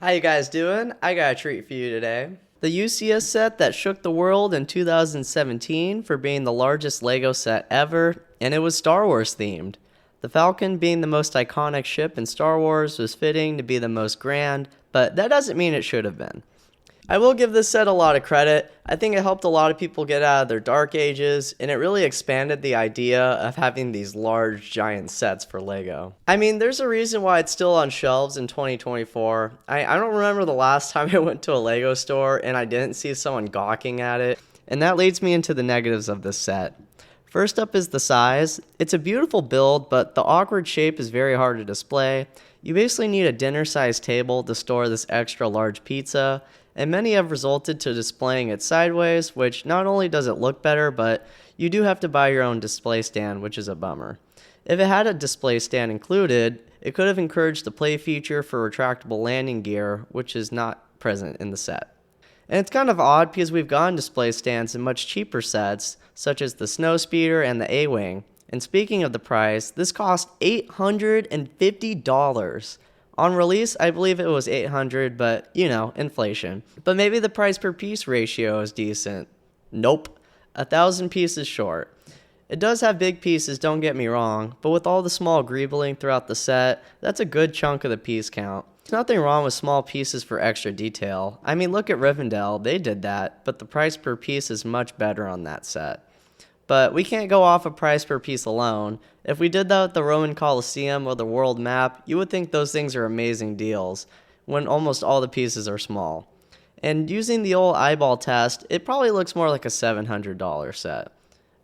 How you guys doing? I got a treat for you today. The UCS set that shook the world in 2017 for being the largest LEGO set ever, and it was Star Wars themed. The Falcon, being the most iconic ship in Star Wars, was fitting to be the most grand, but that doesn't mean it should have been. I will give this set a lot of credit. I think it helped a lot of people get out of their dark ages, and it really expanded the idea of having these large, giant sets for LEGO. I mean, there's a reason why it's still on shelves in 2024. I don't remember the last time I went to a LEGO store and I didn't see someone gawking at it, and that leads me into the negatives of this set. First up is the size. It's a beautiful build, but the awkward shape is very hard to display. You basically need a dinner-sized table to store this extra large pizza, and many have resulted to displaying it sideways, which not only does it look better, but you do have to buy your own display stand, which is a bummer. If it had a display stand included, it could have encouraged the play feature for retractable landing gear, which is not present in the set. And it's kind of odd because we've gotten display stands in much cheaper sets, such as the Snowspeeder and the A-Wing. And speaking of the price, this cost $850. On release, I believe it was $800, but, inflation. But maybe the price per piece ratio is decent. Nope, 1,000 pieces short. It does have big pieces, don't get me wrong, but with all the small greebling throughout the set, that's a good chunk of the piece count. There's nothing wrong with small pieces for extra detail. I mean, look at Rivendell, they did that, but the price per piece is much better on that set. But we can't go off of price per piece alone. If we did that with the Roman Colosseum or the world map, you would think those things are amazing deals, when almost all the pieces are small. And using the old eyeball test, it probably looks more like a $700 set,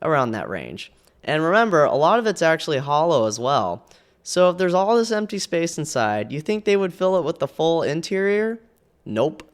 around that range. And remember, a lot of it's actually hollow as well. So if there's all this empty space inside, you think they would fill it with the full interior? Nope.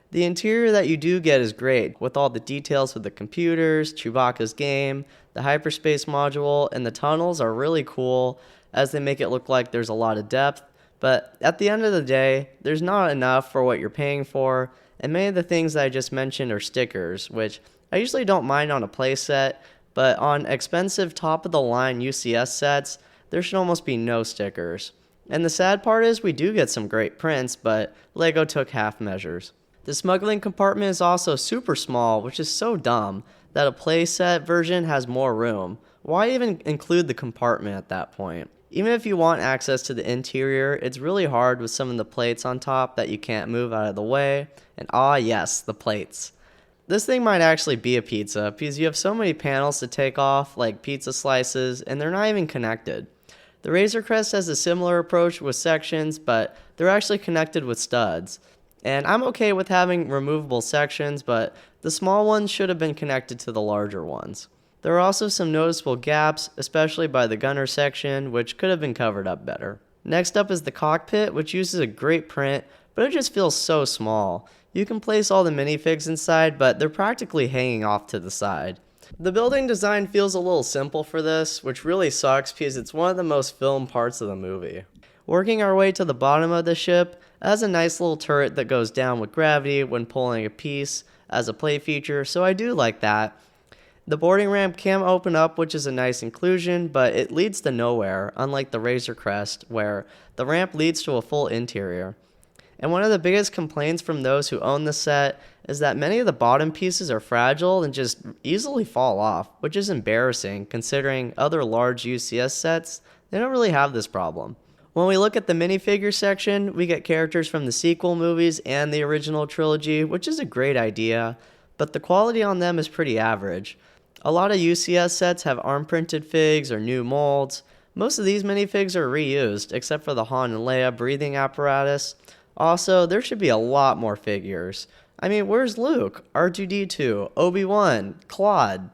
The interior that you do get is great, with all the details of the computers, Chewbacca's game, the hyperspace module, and the tunnels are really cool as they make it look like there's a lot of depth, but at the end of the day, there's not enough for what you're paying for, and many of the things that I just mentioned are stickers, which I usually don't mind on a playset, but on expensive top-of-the-line UCS sets, there should almost be no stickers. And the sad part is we do get some great prints, but LEGO took half measures. The smuggling compartment is also super small, which is so dumb that a playset version has more room. Why even include the compartment at that point? Even if you want access to the interior, it's really hard with some of the plates on top that you can't move out of the way. And yes, the plates. This thing might actually be a pizza because you have so many panels to take off, like pizza slices, and they're not even connected. The Razor Crest has a similar approach with sections, but they're actually connected with studs. And I'm okay with having removable sections, but the small ones should have been connected to the larger ones. There are also some noticeable gaps, especially by the gunner section, which could have been covered up better. Next up is the cockpit, which uses a great print, but it just feels so small. You can place all the minifigs inside, but they're practically hanging off to the side. The building design feels a little simple for this, which really sucks because it's one of the most filmed parts of the movie. Working our way to the bottom of the ship, it has a nice little turret that goes down with gravity when pulling a piece as a play feature, so I do like that. The boarding ramp can open up, which is a nice inclusion, but it leads to nowhere, unlike the Razor Crest, where the ramp leads to a full interior. And one of the biggest complaints from those who own the set is that many of the bottom pieces are fragile and just easily fall off, which is embarrassing considering other large UCS sets, they don't really have this problem. When we look at the minifigure section, we get characters from the sequel movies and the original trilogy, which is a great idea, but the quality on them is pretty average. A lot of UCS sets have arm-printed figs or new molds. Most of these minifigs are reused, except for the Han and Leia breathing apparatus. Also, there should be a lot more figures. I mean, where's Luke, R2-D2, Obi-Wan, Claude?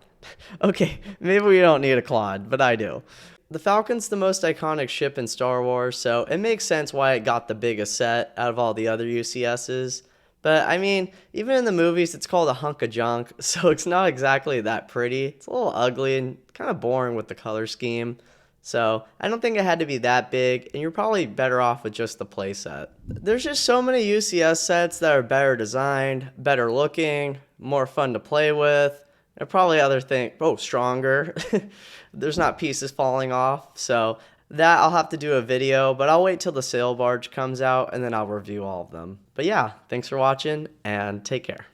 Okay, maybe we don't need a Claude, but I do. The Falcon's the most iconic ship in Star Wars, so it makes sense why it got the biggest set out of all the other UCSs. But I mean, even in the movies, it's called a hunk of junk, so it's not exactly that pretty. It's a little ugly and kind of boring with the color scheme. So I don't think it had to be that big, and you're probably better off with just the playset. There's just so many UCS sets that are better designed, better looking, more fun to play with. And probably other things, stronger. There's not pieces falling off, so That I'll have to do a video, but I'll wait till the sail barge comes out and then I'll review all of them. But yeah, thanks for watching and take care.